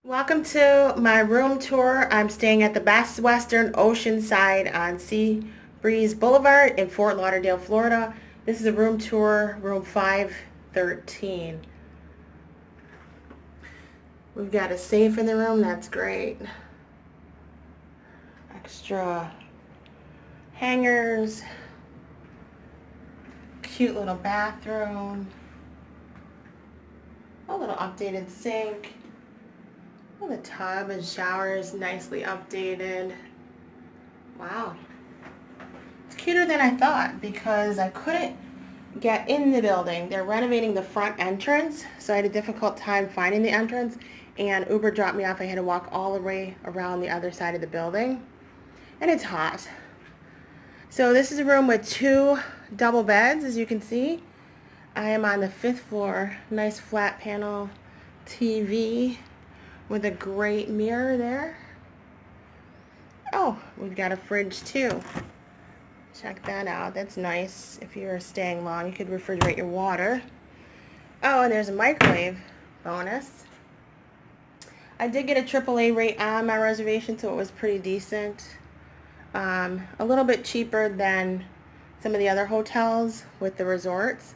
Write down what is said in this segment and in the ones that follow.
Welcome to my room tour. I'm staying at the Best Western Oceanside on Sea Breeze Boulevard in Fort Lauderdale, Florida. This is a room tour, room 513. We've got a safe in the room, that's great. Extra hangers. Cute little bathroom. A little updated sink. Well, the tub and shower is nicely updated. Wow. It's cuter than I thought because I couldn't get in the building. They're renovating the front entrance, so I had a difficult time finding the entrance, and Uber dropped me off. I had to walk all the way around the other side of the building, and it's hot. So this is a room with 2 double beds, as you can see. I am on the 5th floor. Nice flat panel TV. With a great mirror there. Oh, we've got a fridge too. Check that out. That's nice. If you're staying long, you could refrigerate your water. Oh, and there's a microwave. Bonus. I did get a AAA rate on my reservation, so it was pretty decent. A little bit cheaper than some of the other hotels with the resorts.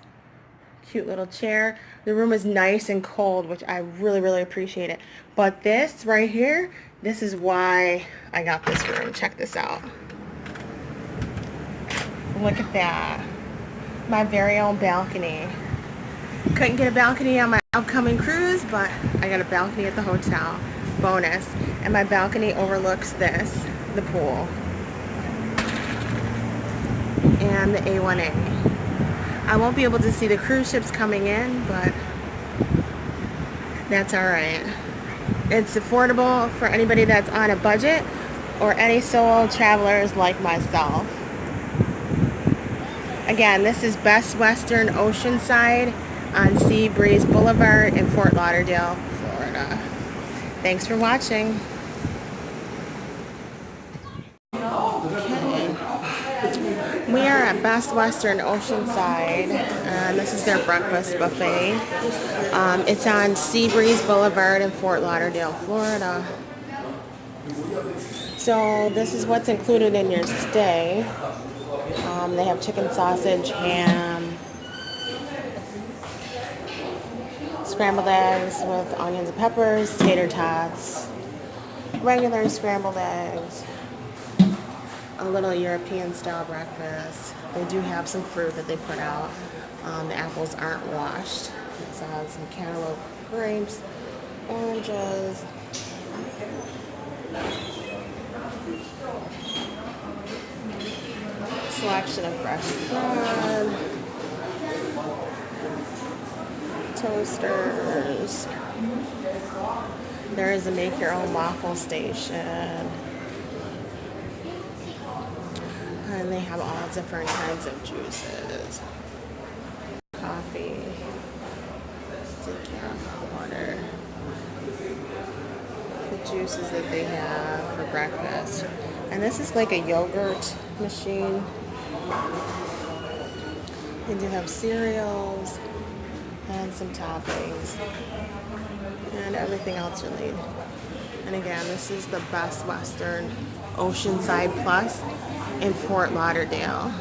Cute little chair. The room is nice and cold, which I really appreciate it. But this right here, this is why I got this room. Check this out. Look at that. My very own balcony. Couldn't get a balcony on my upcoming cruise, but I got a balcony at the hotel. Bonus. And my balcony overlooks this, the pool. And the A1A. I won't be able to see the cruise ships coming in, but that's alright. It's affordable for anybody that's on a budget or any solo travelers like myself. Again, this is Best Western Oceanside on Sea Breeze Boulevard in Fort Lauderdale, Florida. Thanks for watching. We are at Best Western Oceanside, and this is their breakfast buffet. It's on Sea Breeze Boulevard in Fort Lauderdale, Florida. So this is what's included in your stay. They have chicken sausage, ham, scrambled eggs with onions and peppers, tater tots, regular scrambled eggs, a little European style breakfast. They do have some fruit that they put out. The apples aren't washed. So I have some cantaloupe, grapes, oranges, selection of fresh bread, toasters. There is a make your own waffle station. And they have all different kinds of juices. Coffee, decaf water, the juices that they have for breakfast. And this is like a yogurt machine. They do have cereals and some toppings and everything else you need. And again, this is the Best Western Oceanside Plus in Fort Lauderdale.